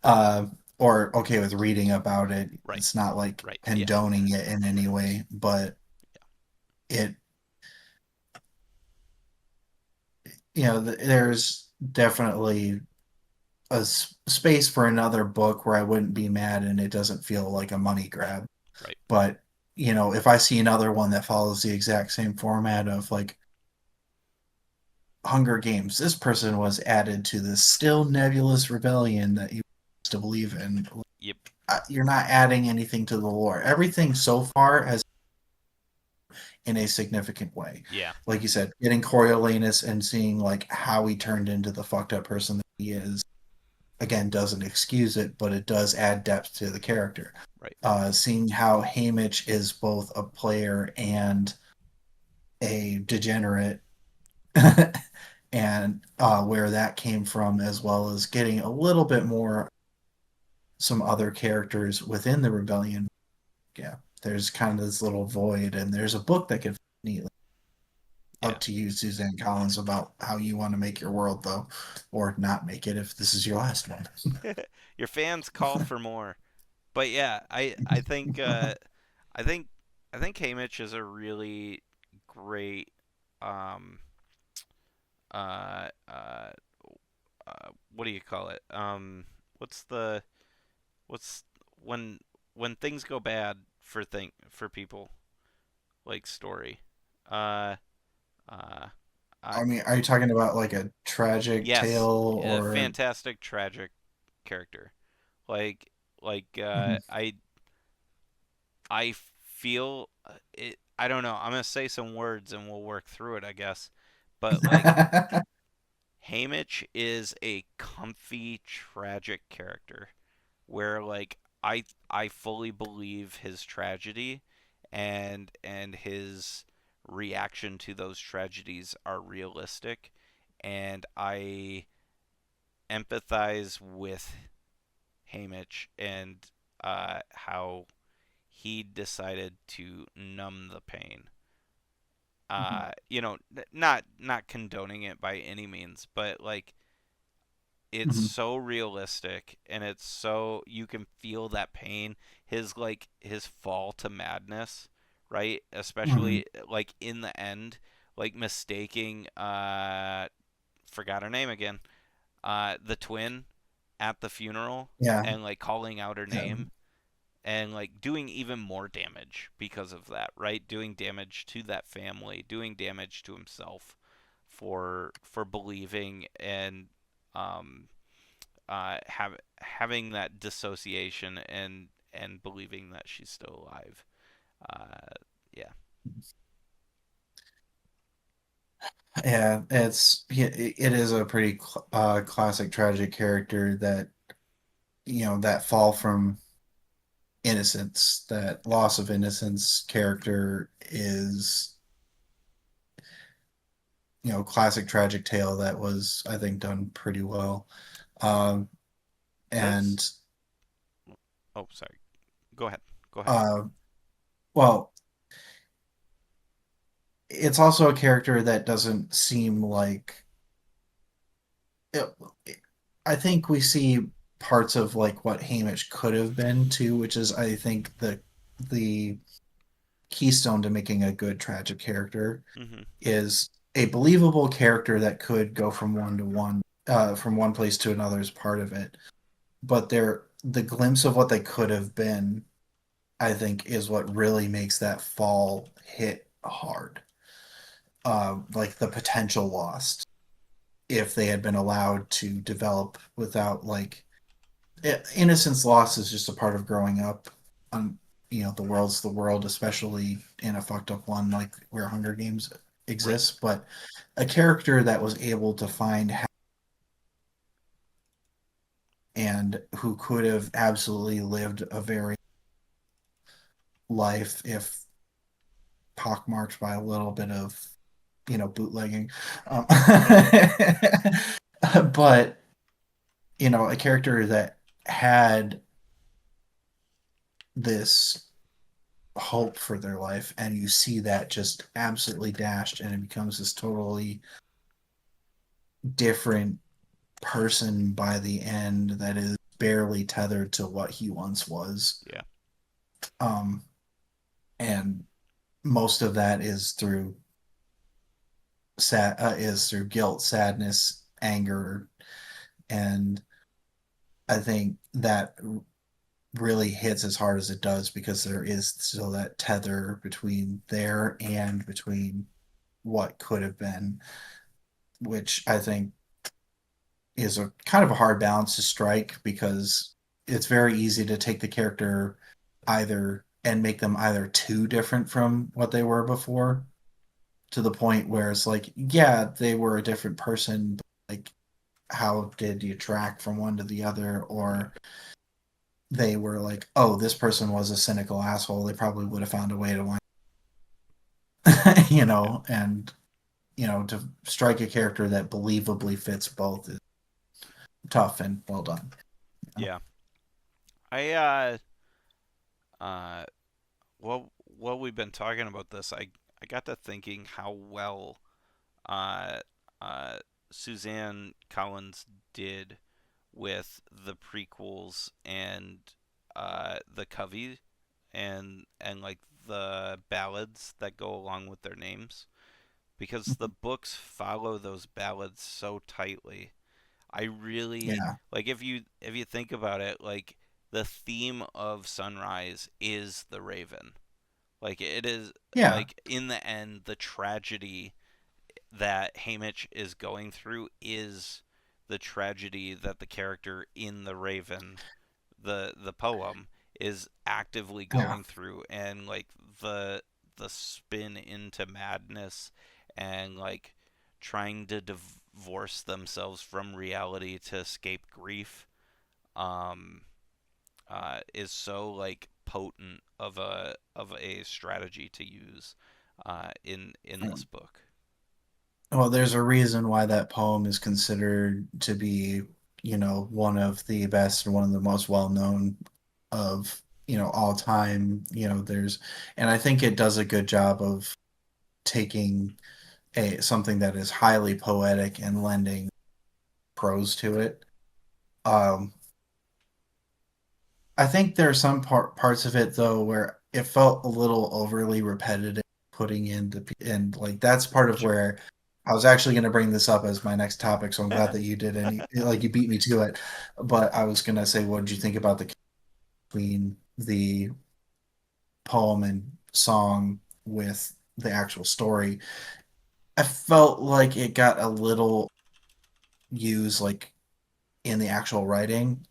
Uh, or okay with reading about it. Right, It's not like right. Yeah, condoning it in any way, but it, there's definitely space for another book where I wouldn't be mad and it doesn't feel like a money grab. right. But, if I see another one that follows the exact same format of like Hunger Games, this person was added to this still nebulous rebellion that you to believe in. Yep. You're not adding anything to the lore. Everything so far has in a significant way. Yeah. Like you said, getting Coriolanus and seeing like how he turned into the fucked up person that he is, again, doesn't excuse it, but it does add depth to the character. Right. Seeing how Haymitch is both a player and a degenerate, and where that came from, as well as getting a little bit more some other characters within the rebellion. Yeah, there's kind of this little void, and there's a book that can neatly. Yeah. Up to you, Suzanne Collins, about how you want to make your world, though, or not make it if this is your last one. Your fans call for more. But yeah, I think I think Haymitch is a really great um uh uh what do you call it? What's the what's when things go bad for people like story. Uh uh I I mean, are you talking about like a tragic yes, tale a or? fantastic tragic character. Like Mhm. I feel it. I don't know. I'm gonna say some words and we'll work through it, I guess. But like Haymitch is a comfy, tragic character where like I fully believe his tragedy, and his reaction to those tragedies are realistic, and I empathize with Haymitch and how he decided to numb the pain. Mhm. Not condoning it by any means, but like it's Mhm. so realistic and it's so you can feel that pain. His fall to madness, right? Mhm. Especially like in the end, like mistaking forgot her name again, the twin at the funeral, Yeah. and like calling out her Yeah. name and like doing even more damage because of that, right? Doing damage to that family, doing damage to himself for believing and um having that dissociation and believing that she's still alive. Yeah. Yeah, it is a pretty classic tragic character that that fall from innocence, that Yep. loss of innocence character is classic tragic tale that was, I think, done pretty well. Um, Does and Oh, sorry. Go ahead. Go ahead. uh, well, it's also a character that doesn't seem like it, I think we see parts of like what Hamish could have been too, which is I think the keystone to making a good tragic character Mhm. is a believable character that could go from one to one, from one place to another is part of it. But the glimpse of what they could have been, I think, is what really makes that fall hit hard. Like the potential lost if they had been allowed to develop without like innocence loss is just a part of growing up. The world's the world, especially in a fucked up one like where Hunger Games Right. exists. But a character that was able to find and who could have absolutely lived a very life if pockmarked by a little bit of bootlegging, um, but a character that had this hope for their life and you see that just absolutely dashed and it becomes this totally different person by the end that is barely tethered to what he once was. Yeah. um and most of that is through guilt, sadness, anger, and I think that really hits as hard as it does because there is still that tether between there and between what could have been, which I think is a kind of a hard balance to strike because it's very easy to take the character either and make them either too different from what they were before to the point where it's like, yeah, they were a different person, but like, how did you track from one to the other? Right. Or they were like, oh, this person was a cynical asshole. They probably would have found a way to wind, Yeah. and to strike a character that believably fits both is tough and well done. Yeah. I uh while we've been talking about this, I got to thinking how well uh uh Suzanne Collins did with the prequels and the Covey and like the ballads that go along with their names, because the books follow those ballads so tightly. I really Yeah, like if you think about it, like the theme of Sunrise is the Raven. Like it is, yeah, like in the end the tragedy that Haymitch is going through is the tragedy that the character in the Raven, the poem, is actively yeah, going through, and like the spin into madness and like trying to divorce themselves from reality to escape grief, um is so like potent of a strategy to use in this book. Well, there's a reason why that poem is considered to be, one of the best and one of the most well known of, all time. And I think it does a good job of taking a something that is highly poetic and lending prose to it. Um, I think there are some parts of it though where it felt a little overly repetitive, putting and like that's part of Sure. where I was actually going to bring this up as my next topic. So I'm glad that you did any like you beat me to it. But I was going to say, what did you think about between the poem and song with the actual story? I felt like it got a little used like in the actual writing.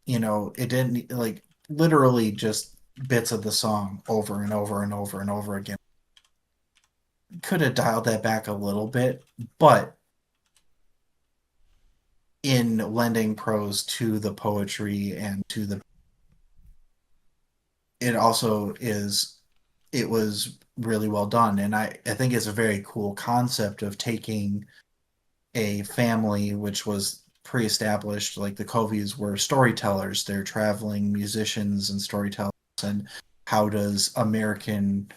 It didn't like literally just bits of the song over and over and over and over again. Could have dialed that back a little bit, but in lending prose to the poetry and to the it also is it was really well done. And I think it's a very cool concept of taking a family which was pre-established, like the Coveys were storytellers, they're traveling musicians and storytellers, and how does American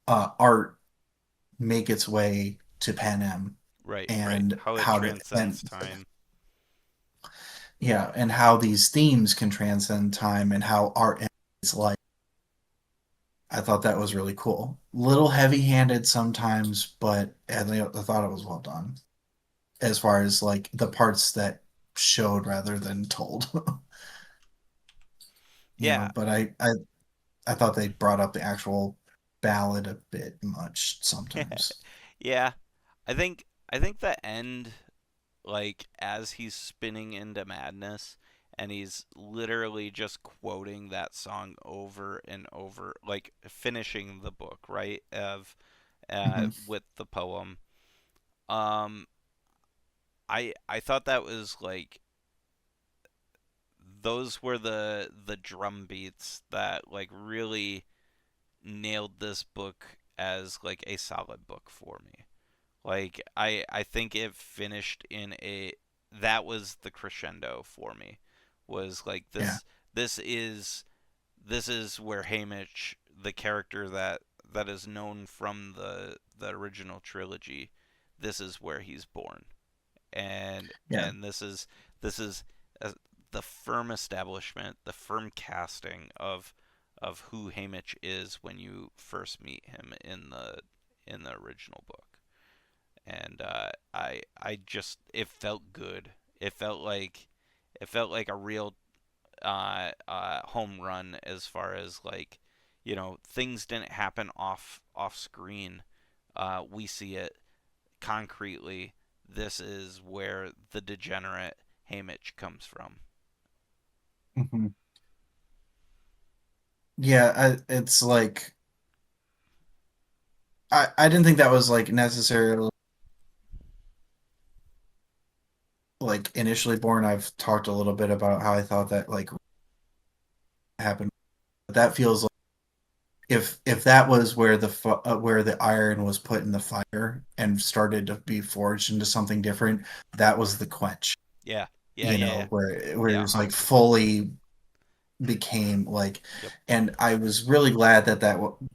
art make its way to Panem, Right, right. and How it how to and transcends time. yeah, and how these themes can transcend time and how art is like. I thought that was really cool. Little heavy-handed sometimes, but I thought it was well done as far as like the parts that showed rather than told. Yeah, But I thought they brought up the actual ballad a bit much sometimes. yeah. I think the end, like as he's spinning into madness, and he's literally just quoting that song over and over, like finishing the book, right? Of Hmm. with the poem. Um, I thought that was like those were the drum beats that like really nailed this book as like a solid book for me. Like I think it finished in a that was the crescendo for me. Was like Yeah, this is this is where Haymitch, the character that is known from the original trilogy, this is where he's born. yeah. And this is uh, the firm establishment, the firm casting of who Haymitch is when you first meet him in the original book. And I just it felt good. It felt like a real home run as far as like things didn't happen off screen. We see it concretely. This is where the degenerate Haymitch comes from. Hmm. Yeah, it's like I didn't think that was like necessarily like initially born. I've talked a little bit about how I thought that like happened. But that feels like if that was where where the iron was put in the fire and started to be forged into something different, that was the quench. Yeah, yeah, yeah, yeah, Where it yeah. was like 100%. fully became like, Yep, and I was really glad that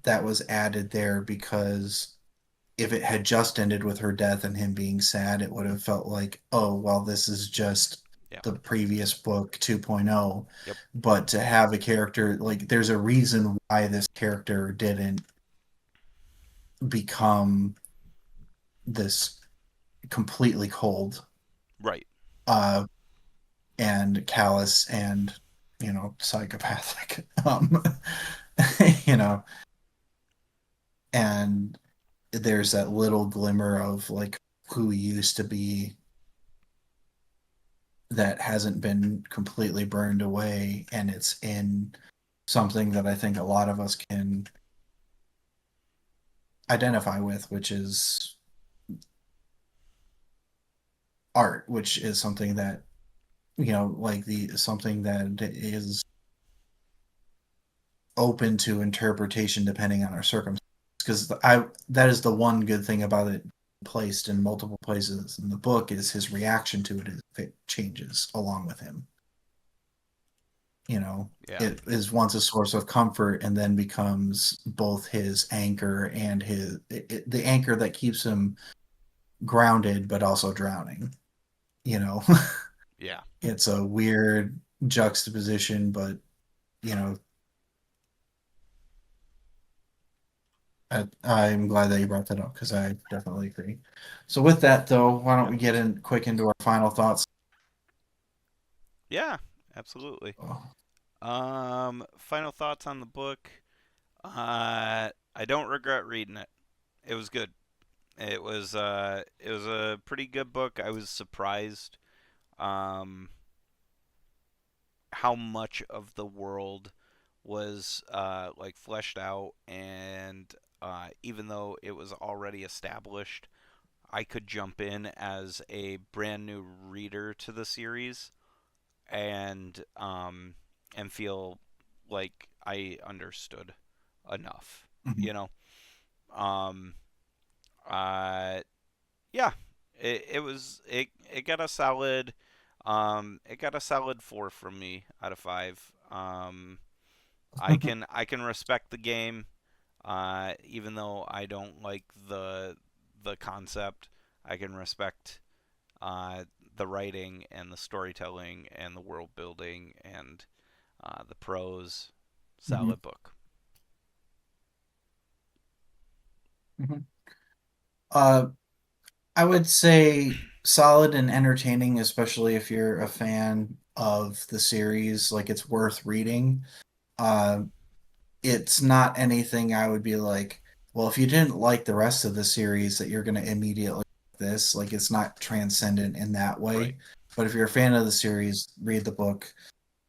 that was added there because if it had just ended with her death and him being sad, it would have felt like, oh, well, this is just yeah, the previous book 2.0. yep, But to have a character, like, there's a reason why this character didn't become this completely cold right. uh, and callous and, psychopathic. You know, and there's that little glimmer of like who he used to be that hasn't been completely burned away, and it's in something that I think a lot of us can identify with, which is art, which is something that like the something that is open to interpretation depending on our circumstances. Because I that is the one good thing about it placed in multiple places in the book is his reaction to it is it changes along with him. You know, Yeah. it is once a source of comfort and then becomes both his anchor and the anchor that keeps him grounded but also drowning. You know, Yeah. it's a weird juxtaposition, but you know, I'm glad that you brought that up because I definitely agree. So with that though, why don't Yep. we get in quick into our final thoughts? Yeah. Absolutely. Final thoughts on the book. I don't regret reading it. It was good. It was a pretty good book. I was surprised um how much of the world was like fleshed out, and even though it was already established, I could jump in as a brand new reader to the series and feel like I understood enough, Mhm, you know. Um, uh, yeah, it got a solid it got a solid 4 from me out of 5. I can respect the game, even though I don't like the concept. I can respect uh, the writing and the storytelling and the world building and the prose. mhm, Solid book. mhm. Uh, I would say solid and entertaining, especially if you're a fan of the series. Like it's worth reading. Uh, it's not anything I would be like, well, if you didn't like the rest of the series, that you're going to immediately like this. Like it's not transcendent in that Right. way. But if you're a fan of the series, read the book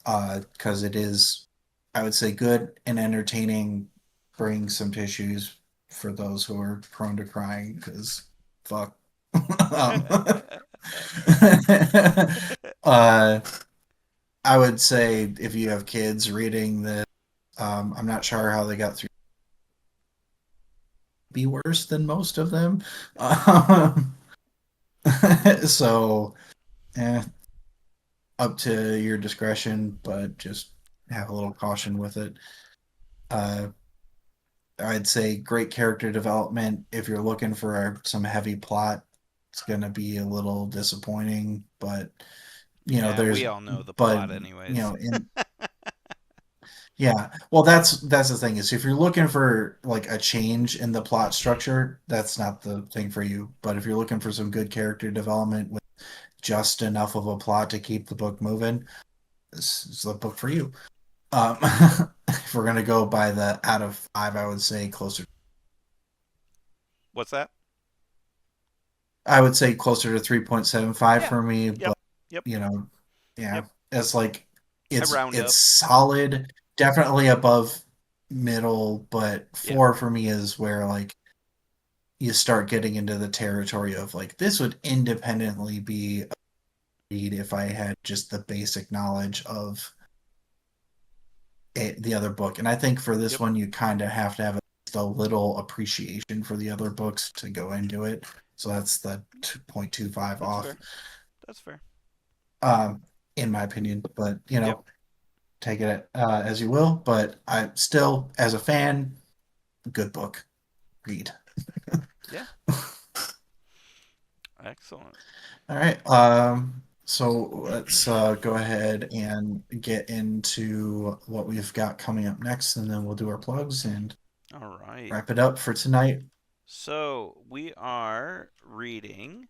because it is, I would say, good and entertaining. Bring some tissues for those who are prone to crying because fuck. um, uh, I would say if you have kids reading this, I'm not sure how they got through. Be worse than most of them. Um, so, eh, up to your discretion, but just have a little caution with it. Uh, I'd say great character development. If you're looking for some heavy plot, it's gonna be a little disappointing, but you know, Yeah, we there's, all know the but plot, you anyways. know, in yeah, well, that's the thing is if you're looking for like a change in the plot structure, that's not the thing for you. But if you're looking for some good character development with just enough of a plot to keep the book moving, this is the book for you. Um, if we're gonna go by the out of five, I would say closer. What's that? I would say closer to 3.75 Yeah. for me, Yep. but Yep. you know, yeah, Yep. it's like I round it's up. solid, definitely above middle, but Yeah. 4 for me is where like you start getting into the territory of like this would independently be a read if I had just the basic knowledge of the other book. And I think for this Yep. one, you kind of have to have just a little appreciation for the other books to go into it. So that's the 2.25 That's off, fair. That's fair. um, in my opinion. But you Yep. know, take it as you will. But I still, as a fan, good book. Read. Yeah. Excellent. All right. So let's go ahead and get into what we've got coming up next, and then we'll do our plugs and All right. wrap it up for tonight. So we are reading.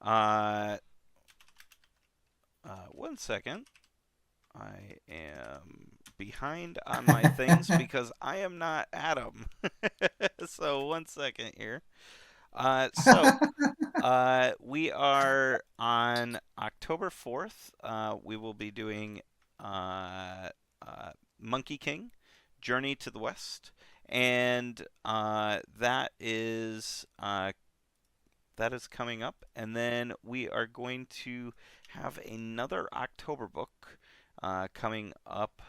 Uh, 1 second. I am behind on my things because I am not Adam. So 1 second here. We are on October 4th. We will be doing uh, Monkey King, Journey to the West, and that is coming up. And then we are going to have another October book coming up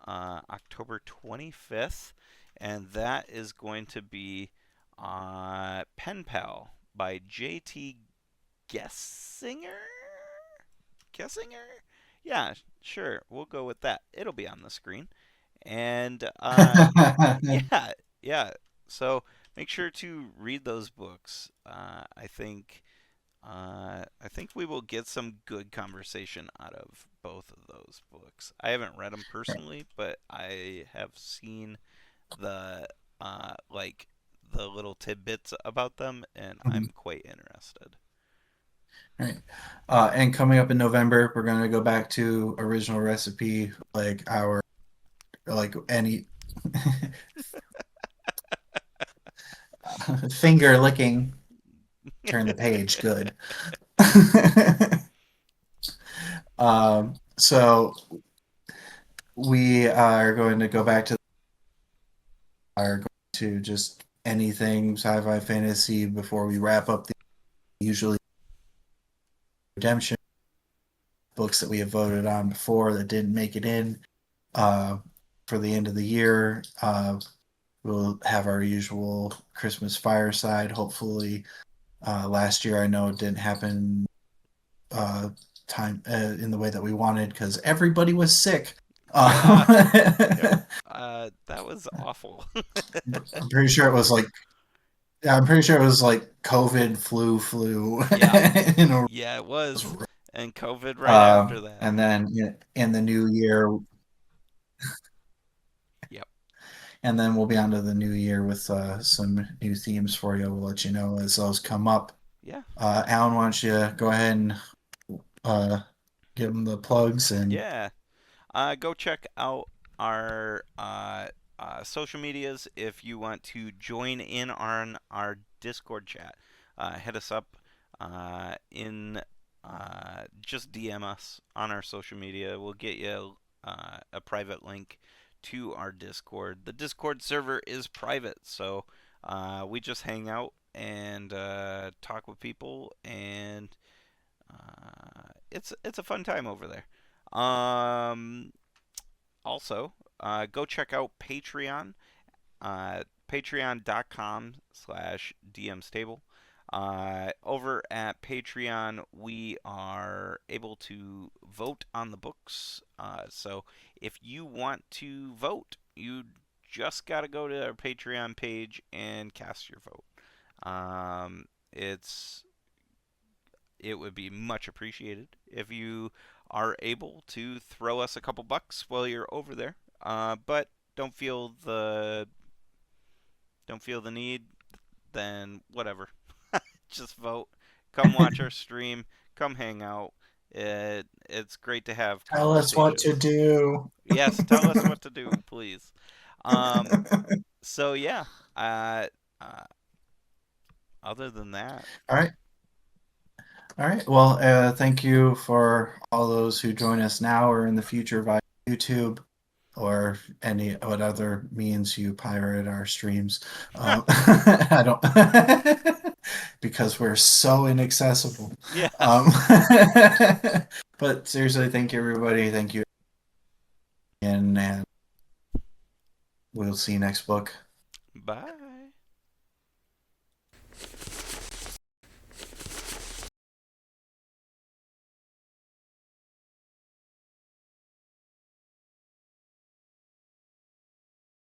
October 25th, and that is going to be Pen Pal by J.T. Gessinger? Gessinger? Yeah, sure. We'll go with that. It'll be on the screen. And yeah, yeah. So make sure to read those books. I think we will get some good conversation out of both of those books. I haven't read them personally, but I have seen the like the little tidbits about them, and I'm quite interested. Right. And coming up in November, we're gonna go back to original recipe, like our like any finger licking, turn the page, good. So we are going to go back to are going to just anything sci-fi fantasy before we wrap up the usually redemption books that we have voted on before that didn't make it in uh, for the end of the year. We'll have our usual Christmas fireside. Hopefully, last year I know it didn't happen uh, time in the way that we wanted because everybody was sick. Yeah, yep. That was awful. I'm pretty sure it was like I'm pretty sure it was like COVID, flu, Yeah, in a yeah, it was, and COVID right uh, after that. and then in the new year, Yep. and then we'll be on to the new year with some new themes for you. We'll let you know as those come up. Yeah. Alan, why don't you go ahead and uh, give them the plugs and Yeah. Go check out our social medias if you want to join in on our Discord chat. Hit us up in just DM us on our social media. We'll get you a private link to our Discord. The Discord server is private, so we just hang out and talk with people, and it's a fun time over there. Also, go check out Patreon, patreon.com/dmstable. Over at Patreon, we are able to vote on the books. So if you want to vote, you just got to go to our Patreon page and cast your vote. It's it would be much appreciated if you are able to throw us a couple bucks while you're over there. But don't feel the don't feel the need, then whatever. Just vote. Come watch our stream. Come hang out. It's great to have tell us what to conversations. do. Yes, tell us what to do, please. Um, so yeah. Uh, uh, Other than that, All right. All right. Well, thank you for all those who join us now or in the future via YouTube or any what other means you pirate our streams. I don't because we're so inaccessible. Um, yes. but seriously, thank you everybody. Thank you again, and we'll see you next book. Bye.